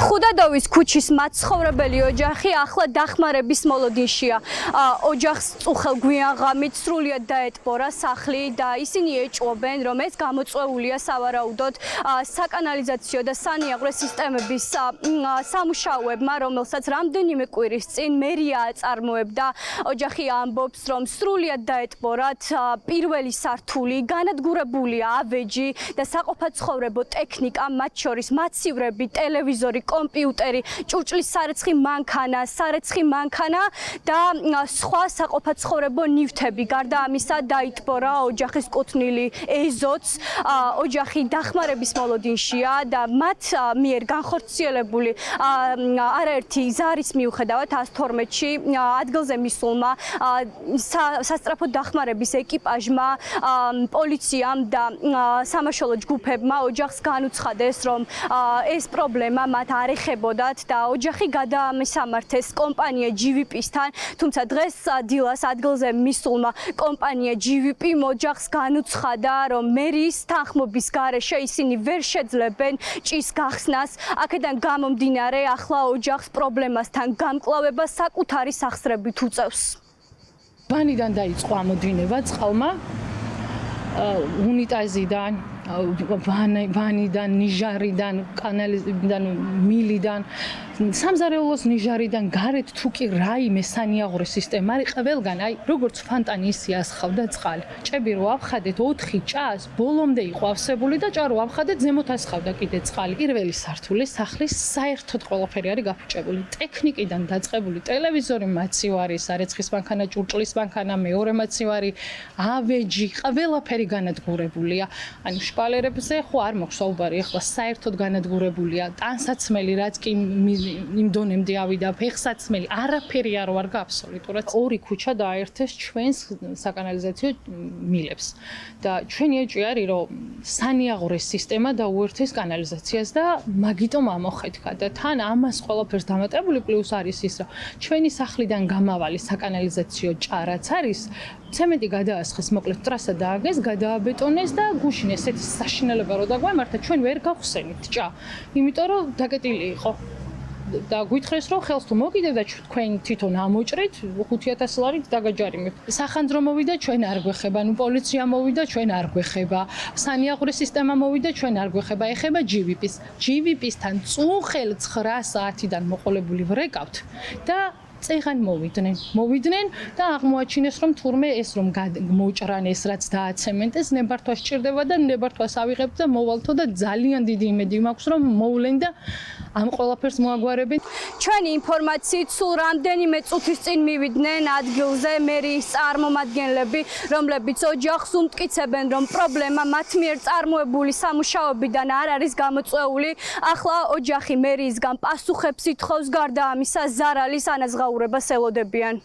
ხუდადოვის ქუჩის მაცხოვრებელი ოჯახი ახლა დახმარების მოლოდინშია. ოჯახს წუხელ გვიან ღამით სრულიად დაეტბორა სახლი და ისინი ეჭვობენ, რომ ეს გამოწვეულია სავარაუდოდ საკანალიზაციო და სანიაღვრე სისტემების სამუშაოებმა, რომელსაც რამდენიმე კვირის წინ მერია აწარმოებდა. ოჯახი ამბობს, რომ სრულიად დაეტბორათ პირველი სართული, განადგურებულია ავეჯი და საყოფაცხოვრებო ტექნიკა, მათ შორის მაცივრები, ტელევიზორი, კომპიუტერი, ჭურჭლის სარეცხი მანქანა და სხვა საყოფაცხოვრებო ნივთები. გარდა ამისა დაიტბორა ოჯახის კუთვნილი ეზოც. ოჯახი დახმარების მოლოდინშია და მათ მიერ განხორციელებული არაერთი ზარის მიუხედავად 112-ში ადგილზე მისულმა სასწრაფო დახმარების ეკიპაჟმა, პოლიციამ და სამაშველო ჯგუფებმა ოჯახს განუცხადეს, რომ ეს პრობლემა მათ არ ეხებოდათ და ოჯახი გადაამისამართეს კომპანია GVP-სთან, თუმცა დღეს დილას ადგილზე მისულმა კომპანია GVP ოჯახს განუცხადა, რომ მერიის თანხმობის გარეშე ისინი ვერ შეძლებენ ჭის გახსნას. აქედან გამომდინარე, ახლა ოჯახს პრობლემასთან გამკლავება საკუთარი სახსრებით უწევს. ვანიდან დაიწყო ამოდინება წყალმა, უნიტაზიდან, ვანიდან, ნიჟარიდან, კანალიდან, მილიდან, სამზარეულოს ნიჟარიდან გარეთ თუ კი რაიმე სანიაღვრე სისტემა არის ყველგან, აი როგორც ფანტანი ისე ასხავდა წყალი. ჭები რო ავხადეთ 4 ჭას, ბოლომდე იყო ავსებული და ჭა რო ავხადეთ ზემოთ ასხავდა კიდე წყალი. პირველი სართული სახლის საერთოდ ყველაფერი არის გაფუჭებული. ტექნიკიდან დაწყებული ტელევიზორი, მაცივარი, სარეცხის მანქანა, ჭურჭლის მანქანა, მეორე მაცივარი, ავეჯი, ყველაფერი განადგურებულია. ანუ შპალერებზე ხო არ მაქვს საუბარი, ახლა საერთოდ განადგურებულია. ტანსაცმელი რაც კი იმ დონემდე ავიდა, ფეხსაცმელი, არაფერი არ ვარ აბსოლუტურად. ორი ქუჩა დააერთეს ჩვენს საკანალიზაციო მილებს. და ჩვენი ეჭვი არის, რომ სანიაღვრე სისტემა დაუერთეს კანალიზაციას და მაგიტომ ამოხეთქა და თან ამას ყველაფერს დამატებული პლუს არის ის, რომ ჩვენი სახლიდან გამავალი საკანალიზაციო ჭა რაც არის, ცემენტი გადაასხეს, მოკლედ ტრასა დააგეს, გადააბეტონეს და გუშინ ესეთი საშინელება რო დაგვემართა, ჩვენ ვერ გავხსენით ჭა. იმიტომ რომ დაკეტილი იყო. და გვითხრეს რომ ხელს თუ მოკიდებ და თქვენ თვითონ ამოჭრით 5000 ლარით დაგაჯარიმებთ. სახანძრო მოვიდა, ჩვენ არ გვეხება, ნუ პოლიცია მოვიდა, ჩვენ არ გვეხება. სანიაღვრე სისტემა მოვიდა, ჩვენ არ გვეხება, ეხება GVP-ს. GVP-სთან წუხელ 9 საათიდან მოყოლებული ვრეკავთ და წეღან მოვიდნენ და აღმოაჩინეს რომ თურმე ეს რომ მოჭრან ეს რაც დააცემენტეს ნებართვა სჭირდება და ნებართვას ავიღებთ და მოვალთო და ძალიან დიდი იმედი მაქვს რომ მოვლენ და ამ ყველაფერს მოაგვარებენ. ჩვენი ინფორმაციით სულ რამდენიმე წუთის წინ მივიდნენ ადგილზე მერიის წარმომადგენლები, რომლებიც ოჯახს უმტკიცებენ, რომ პრობლემა მათ მიერ წარმოებული სამუშაოებიდან არ არის გამოწვეული. ახლა ოჯახი მერიისგან პასუხებს ითხოვს, გარდა ამისა ზარალის ანაზღაურებას ელოდებიან.